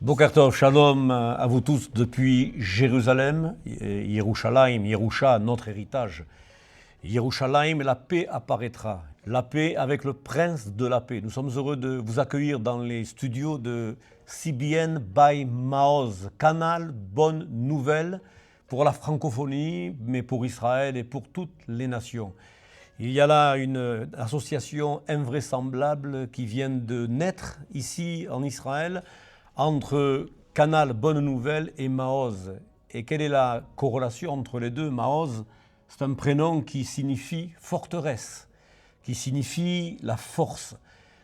Boker Tov, Shalom à vous tous depuis Jérusalem, Yerushalayim, Yerusha, notre héritage. Yerushalayim, la paix apparaîtra. La paix avec le prince de la paix. Nous sommes heureux de vous accueillir dans les studios de CBN by Maoz, canal Bonne Nouvelle pour la francophonie, mais pour Israël et pour toutes les nations. Il y a là une association invraisemblable qui vient de naître ici en Israël entre Canal Bonne Nouvelle et Maoz. Et quelle est la corrélation entre les deux? Maoz, c'est un prénom qui signifie forteresse, qui signifie la force.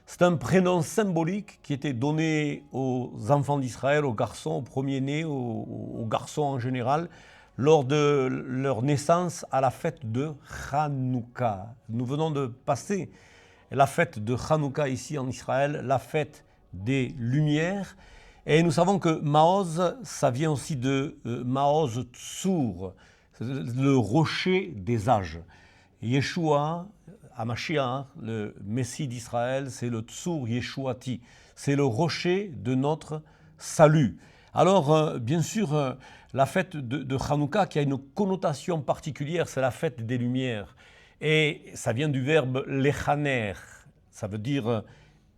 C'est un prénom symbolique qui était donné aux enfants d'Israël, aux garçons, aux premiers-nés, aux garçons en général, lors de leur naissance à la fête de Hanouka. Nous venons de passer la fête de Hanouka ici en Israël, la fête des Lumières. Et nous savons que Maoz, ça vient aussi de Maoz Tsour, le rocher des âges. Yeshua, Hamashiach, le Messie d'Israël, c'est le Tsour Yeshuati, c'est le rocher de notre salut. Alors, bien sûr, la fête de Hanouka qui a une connotation particulière, c'est la fête des Lumières. Et ça vient du verbe lechaner, ça veut dire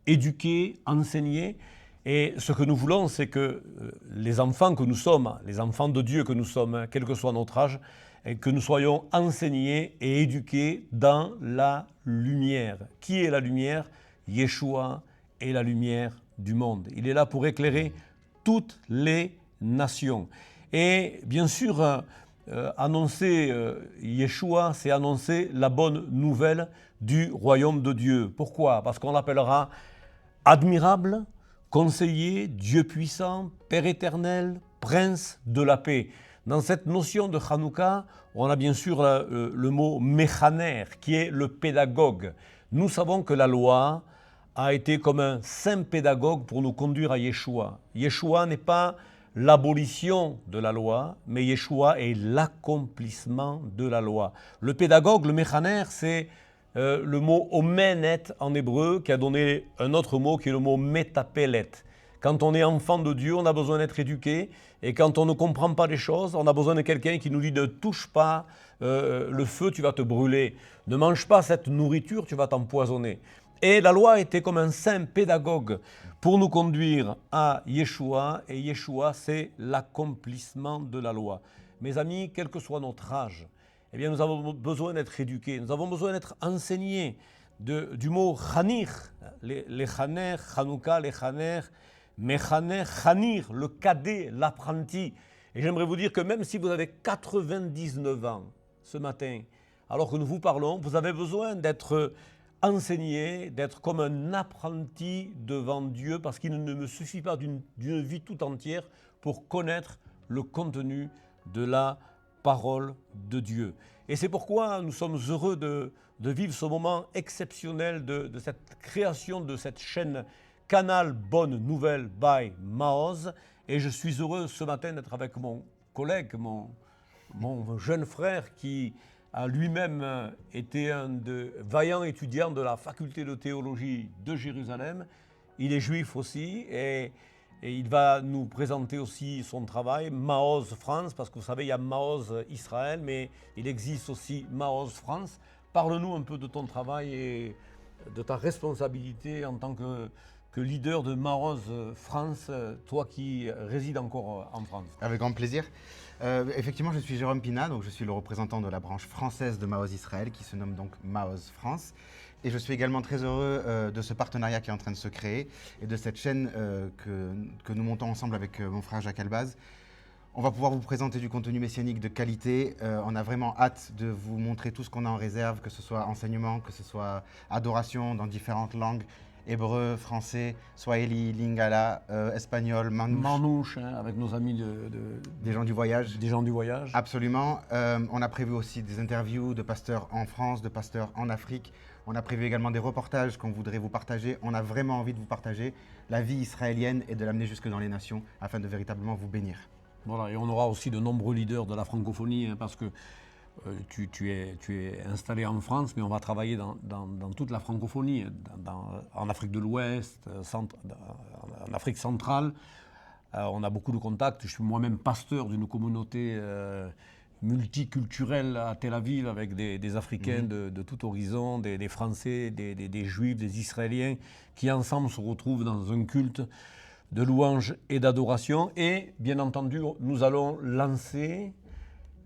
éduquer, enseigner. Et ce que nous voulons, c'est que les enfants que nous sommes, les enfants de Dieu que nous sommes, quel que soit notre âge, que nous soyons enseignés et éduqués dans la lumière. Qui est la lumière? Yeshua est la lumière du monde. Il est là pour éclairer toutes les nations. Et bien sûr, annoncer Yeshua, c'est annoncer la bonne nouvelle du royaume de Dieu. Pourquoi? Parce qu'on l'appellera admirable, conseiller, Dieu puissant, Père éternel, prince de la paix. Dans cette notion de Hanouka, on a bien sûr le mot Mechaner, qui est le pédagogue. Nous savons que la loi a été comme un saint pédagogue pour nous conduire à Yeshua. Yeshua n'est pas l'abolition de la loi, mais Yeshua est l'accomplissement de la loi. Le pédagogue, le Mechaner, c'est le mot omenet en hébreu qui a donné un autre mot qui est le mot metapelet. Quand on est enfant de Dieu, on a besoin d'être éduqué. Et quand on ne comprend pas les choses, on a besoin de quelqu'un qui nous dit ne touche pas le feu, tu vas te brûler. Ne mange pas cette nourriture, tu vas t'empoisonner. Et la loi était comme un saint pédagogue pour nous conduire à Yeshua. Et Yeshua, c'est l'accomplissement de la loi. Mes amis, quel que soit notre âge, eh bien, nous avons besoin d'être éduqués, nous avons besoin d'être enseignés du mot chanir, les chaner, Hanouka, les chaner, mechaner, chanir, le cadet, l'apprenti. Et j'aimerais vous dire que même si vous avez 99 ans ce matin, alors que nous vous parlons, vous avez besoin d'être enseigné, d'être comme un apprenti devant Dieu, parce qu'il ne me suffit pas d'une vie tout entière pour connaître le contenu de la parole de Dieu. Et c'est pourquoi nous sommes heureux de vivre ce moment exceptionnel de cette création de cette chaîne Canal Bonne Nouvelle by Maoz. Et je suis heureux ce matin d'être avec mon collègue, mon jeune frère qui a lui-même été un vaillant étudiant de la faculté de théologie de Jérusalem. Il est juif aussi et il va nous présenter aussi son travail, Maoz France, parce que vous savez, il y a Maoz Israël, mais il existe aussi Maoz France. Parle-nous un peu de ton travail et de ta responsabilité en tant que leader de Maoz France, toi qui résides encore en France. Avec grand plaisir. Effectivement, je suis Jérôme Pina, donc je suis le représentant de la branche française de Maoz Israël, qui se nomme donc Maoz France. Et je suis également très heureux de ce partenariat qui est en train de se créer et de cette chaîne que nous montons ensemble avec mon frère Jacques Albaz. On va pouvoir vous présenter du contenu messianique de qualité. On a vraiment hâte de vous montrer tout ce qu'on a en réserve, que ce soit enseignement, que ce soit adoration dans différentes langues. Hébreu, français, swahili, lingala, espagnol, manouche, hein, avec nos amis des gens du voyage. Des gens du voyage. Absolument. On a prévu aussi des interviews de pasteurs en France, de pasteurs en Afrique. On a prévu également des reportages qu'on voudrait vous partager. On a vraiment envie de vous partager la vie israélienne et de l'amener jusque dans les nations afin de véritablement vous bénir. Voilà, et on aura aussi de nombreux leaders de la francophonie, hein, parce que tu es installé en France, mais on va travailler dans toute la francophonie, en Afrique de l'Ouest, en Afrique centrale, On a beaucoup de contacts. Je suis moi-même pasteur d'une communauté multiculturelle à Tel Aviv avec des Africains de tout horizon, des Français, des Juifs, des Israéliens qui ensemble se retrouvent dans un culte de louange et d'adoration. Et bien entendu, nous allons lancer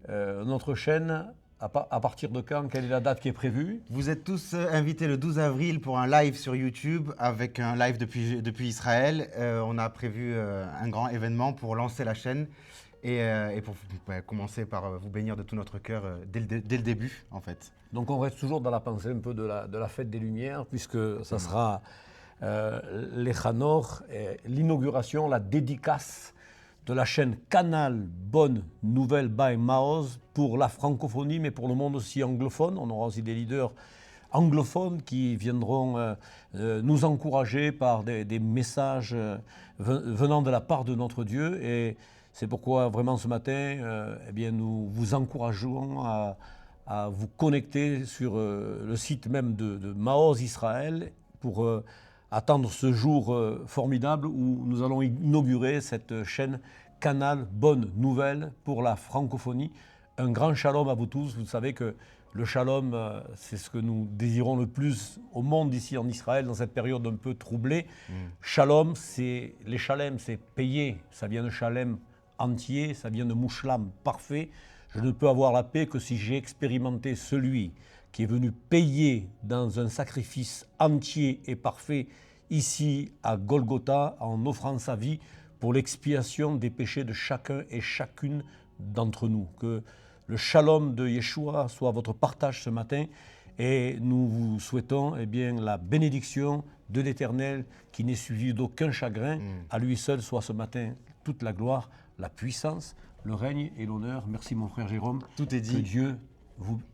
notre chaîne. À partir de quand? Quelle est la date qui est prévue? Vous êtes tous invités le 12 avril pour un live sur YouTube avec un live depuis Israël. On a prévu un grand événement pour lancer la chaîne et pour commencer par vous bénir de tout notre cœur dès le début en fait. Donc on reste toujours dans la pensée un peu de la fête des Lumières puisque ça sera les Hanor, l'inauguration, la dédicace de la chaîne Canal Bonne Nouvelle by Maoz pour la francophonie, mais pour le monde aussi anglophone. On aura aussi des leaders anglophones qui viendront nous encourager par des messages venant de la part de notre Dieu. Et c'est pourquoi vraiment ce matin, eh bien, nous vous encourageons à vous connecter sur le site même de Maoz Israël pour attendre ce jour formidable où nous allons inaugurer cette chaîne Canal Bonne Nouvelle pour la francophonie. Un grand shalom à vous tous. Vous savez que le shalom, c'est ce que nous désirons le plus au monde ici en Israël dans cette période un peu troublée. Shalom, les shalem, c'est payé. Ça vient de shalem entier, ça vient de mouchlam parfait. Je ne peux avoir la paix que si j'ai expérimenté celui qui est venu payer dans un sacrifice entier et parfait ici à Golgotha en offrant sa vie pour l'expiation des péchés de chacun et chacune d'entre nous. Que le shalom de Yeshua soit votre partage ce matin et nous vous souhaitons la bénédiction de l'Éternel qui n'est suivie d'aucun chagrin. À lui seul soit ce matin toute la gloire, la puissance, le règne et l'honneur. Merci mon frère Jérôme. Tout est dit. Que Dieu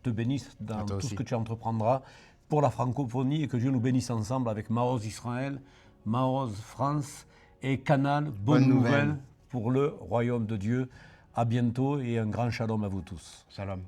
te bénisse dans tout ce que tu entreprendras pour la francophonie et que Dieu nous bénisse ensemble avec Maoz Israël, Maoz France et Canal Bonne Nouvelle pour le royaume de Dieu. À bientôt et un grand shalom à vous tous. Shalom.